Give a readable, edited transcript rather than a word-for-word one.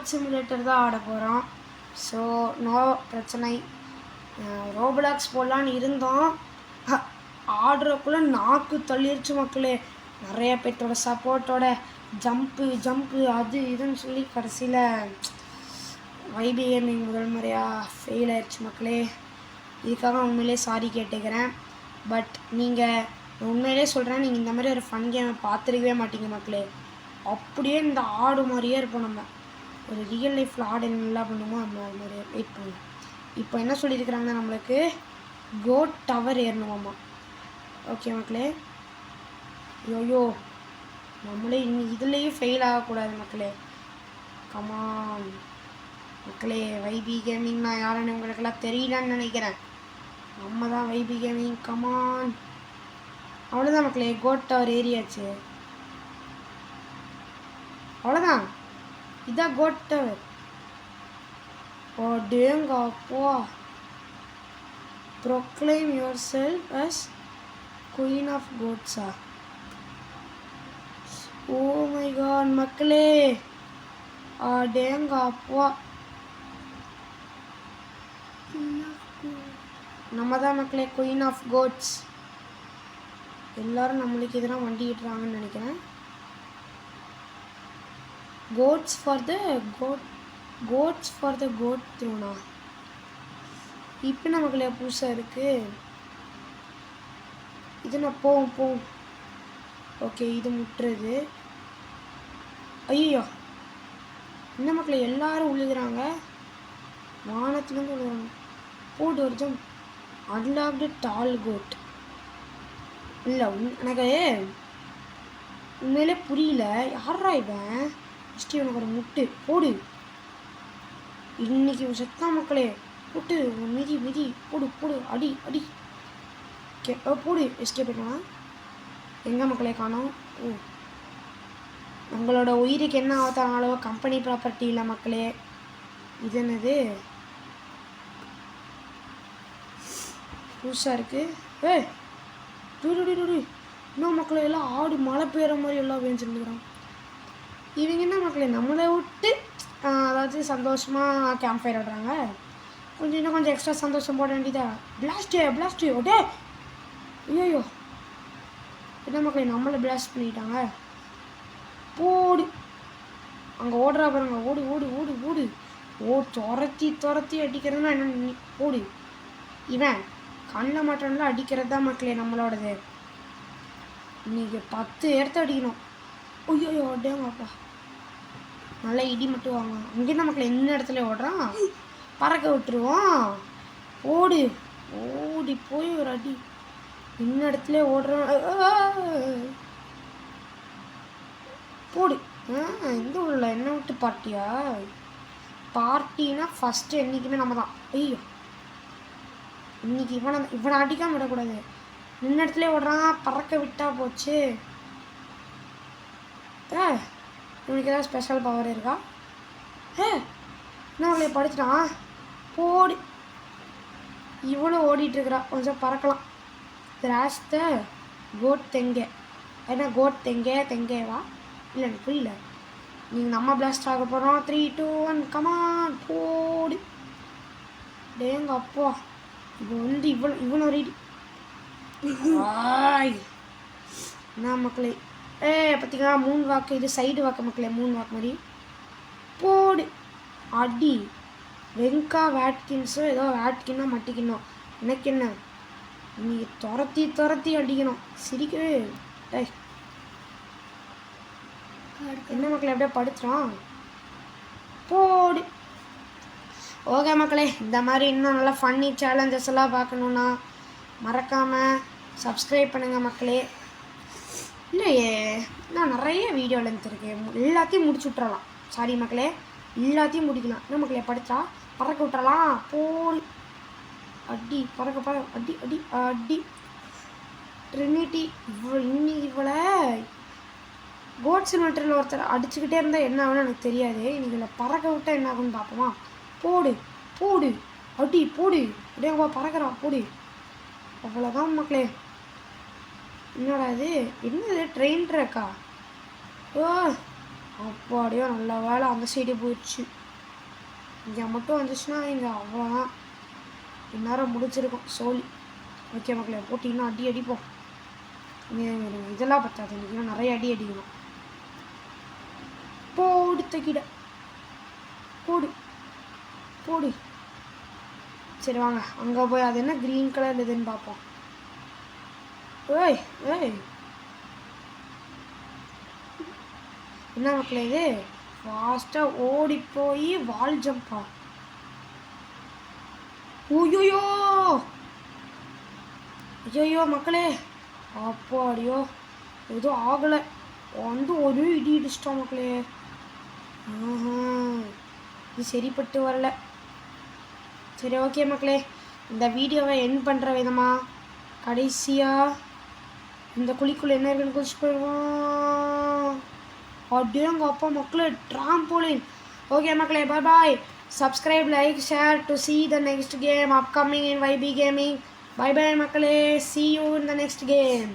Code simulator தான் ஆட போகிறோம். ஸோ நோ பிரச்சனை. ரோப்ளாக்ஸ் போடலான்னு இருந்தோம். ஆடுறக்குள்ளே நாக்கு தள்ளிருச்சு மக்களே. நிறைய பேர்த்தோட சப்போர்ட்டோட ஜம்ப்பு அது இதுன்னு சொல்லி கடைசியில் வைபி கேமிங் முதல் முறையாக ஃபெயில் ஆயிடுச்சு மக்களே. இதுக்காக உண்மையிலே சாரி கேட்டுக்கிறேன். பட் நீங்கள் உண்மையிலே சொல்கிறேன், நீங்கள் இந்த மாதிரி ஒரு ஃபன் கேமை பார்த்துருக்கவே மாட்டீங்க மக்களே. அப்படியே இந்த ஆடு மாதிரியே இருப்போம். நம்ம ஒரு ரியல் லைஃப்பில் ஆடு நல்லா பண்ணுமோ அந்த மாதிரியே வெயிட் பண்ணுவோம். இப்போ என்ன சொல்லியிருக்கிறாங்கன்னா நம்மளுக்கு கோட் டவர் ஏறணுமாம்மா. ஓகே மக்களே. ஐயோ நம்மளே இன்னும் இதுலேயும் ஃபெயில் ஆகக்கூடாது மக்களே. கமான் மக்களே. வைபி கேமிங் நான் யாருன்னு உங்களுக்கெல்லாம் தெரியலன்னு நினைக்கிறேன். நம்ம தான் வைபி கேமிங். கமான். அவ்வளோதான் மக்களே. கோட் டவர் ஏறியாச்சு. அவ்வளோதான். இதான் கோட் டவர். டேங்கப்பா. Proclaim yourself as queen of கோட்ஸா. ஓ மை காட் மக்களே. டேங்கப்பா. நம்ம தான் மக்களே குயின் ஆஃப் கோட்ஸ். எல்லோரும் நம்மளுக்கு எதிராக வண்டிக்கிட்டுறாங்கன்னு நினைக்கிறேன். Gods for the god throne. இப்போ நமக்குள்ளே புதுசாக இருக்குது. இது நான் போவோம். ஓகே இது முட்டுறது. ஐயோ என்ன மக்களை எல்லாரும் உழுகுறாங்க. வானத்துலேருந்து உழுகுறாங்க. போட்டு ஒரு ஜம் அன்லாக்டு டால் கோட். இல்லை எனக்கு உண்மையிலே புரியல. யாரா இவன்? ஃபஸ்ட்டு இவனுக்கு ஒரு முட்டு போடு. இன்னைக்கு செத்தா மக்களே. போட்டு மிதி போடு அடி கே போடு. எஸ்கேப் பண்ணலாம். எங்கே மக்களே காணோம். ஓ உங்களோட உயிருக்கு என்ன ஆகத்தாங்களோ கம்பெனி ப்ராப்பர்ட்டி இல்லை மக்களே. இது என்னது புதுசாக இருக்குது. இன்னும் மக்களே எல்லாம் ஆடு மழை பெய்கிற மாதிரி எல்லாம் வேஞ்சிருந்துக்கிறான். இவங்க என்ன மக்களே நம்மளை விட்டு அதாவது சந்தோஷமாக கேம்ப் ஃபயர் ஆடுறாங்க. இன்னும் கொஞ்சம் எக்ஸ்ட்ரா சந்தோஷம் போட வேண்டியதா. பிளாஸ்ட்டு ஓடே. ஐயோ என்ன மக்களே நம்மளை பிளாஸ்ட் பண்ணிட்டாங்க. போடு. அங்கே ஓடுறா பாருங்க. ஓடு துரத்தி அடிக்கிறதுனா என்ன போடு. இவன் கண்ணில் மாட்டோம்ல அடிக்கிறது தான் மக்களே நம்மளோடது. இன்னைக்கு 10 இடத்த அடிக்கணும். ஐயோ டேங்கப்பா. நல்லா இடி மட்டும் வாங்க. அங்கேருந்து மக்கள் என்ன இடத்துல ஓடுறான். பறக்க விட்டுருவோம். ஓடி போய் ஒரு அடி. இன்ன இடத்துல ஓடுறான். போடு. இந்த ஊரில் என்ன விட்டு பார்ட்டினா ஃபஸ்ட்டு என்றைக்குமே நம்ம தான். ஐயோ இன்னைக்கு இவனை அடிக்காமல் விடக்கூடாது. நின்ன இடத்துல ஓடுறான். பறக்க விட்டா போச்சு. இவனுக்கு ஏதாவது ஸ்பெஷல் பவர் இருக்கா? என்ன அவளை படிச்சிட்டான். போடி. இவ்வளோ ஓடிட்டுருக்குறா. கொஞ்சம் பறக்கலாம். திராஸ் த கோட் தெங்க. ஏன்னா கோட் தெங்கேவா இல்லை எனக்கு புரியல. நீங்கள் நம்ம பிளாஸ்ட் ஆக போகிறோம். 3, 2, 1 கமான். போடி. டேங்க அப்பா. இப்போ இவன் ஒரு இடி. என்ன மக்களே பார்த்தீங்களா 3 வாக்கு. இது சைடு வாக்கு மக்களே. 3 வாக்கு மாதிரி போடு. அடி. வெங்கா வேட்கின்ஸோ ஏதோ வேட்கின்னா மட்டிக்கணும். எனக்கு என்ன நீ துரத்தி அடிக்கணும். சிரிக்கவே என்ன மக்களே அப்படியே படுத்துறான். போடு. ஓகே மக்களே இந்த மாதிரி இன்னும் நல்லா ஃபன்னி சேலஞ்சஸ் எல்லாம் பார்க்கணுன்னா மறக்காமல் சப்ஸ்கிரைப் பண்ணுங்கள் மக்களே. இல்லையே நான் நிறைய வீடியோ லென்த் இருக்கேன். எல்லாத்தையும் முடிச்சு விட்றலாம். சாரி மக்களே எல்லாத்தையும் முடிக்கலாம். என்ன மக்களே படுத்தா பறக்க விட்டுறலாம். போடு. அடி பறக்க அடி. ட்ரினிட்டி இவளை கோட் சிமுலேட்டரில் ஒருத்தர் அடிச்சுக்கிட்டே இருந்தால் என்ன ஆகுன்னு எனக்கு தெரியாது. இன்னைக்கு இதில் பறக்க விட்டால் என்ன ஆகுன்னு பார்ப்போமா. போடு அடி போடு. அப்படியே பறக்கிறா. போடு. அவ்வளோதான் மக்களே. என்னடா இது என்னது ட்ரெயின் ட்ராக்கா. அப்பாடியோ நல்ல வேலை அந்த சைடு போயிடுச்சு. இங்கே மட்டும் வந்துச்சுன்னா இங்கே அவ்வளோதான், இந்நேரம் முடிச்சிருக்கும் சோழி. ஓகே மக்களே, போட்டு இன்னும் அடி அடிப்போம். இதெல்லாம் பத்தாது, எனக்கு இன்னும் நிறைய அடி அடிக்கணும். போடு தக்கிட, போடு போடு. சரி வாங்க அங்கே போய் அது என்ன க்ரீன் கலர் இதுன்னு பார்ப்போம். ஏய் ஏய், என்ன மக்களே இது ஃபாஸ்ட்டாக ஓடி போய் வால் ஜம்பா? ஓயோயோ ஐயோ மக்களே, அப்போ அடியோ எதுவும் ஆகலை, வந்து ஒரு இடி இடிச்சிட்டோம் மக்களே. இது சரிப்பட்டு வரல. சரி ஓகே மக்களே, இந்த வீடியோவை எண்ட் பண்ணுற விதமாக கடைசியாக இந்த குழிக்குள்ளே என்ன இருக்குன்னு குளிச்சு போயிடுவோம். அப்படியே எங்கள் அப்பா மக்களே ட்ராம்போலின். ஓகே மக்களே, bye bye. Subscribe, like, share to see the next game upcoming in YB Gaming. Bye bye மக்களே, see you in the next game.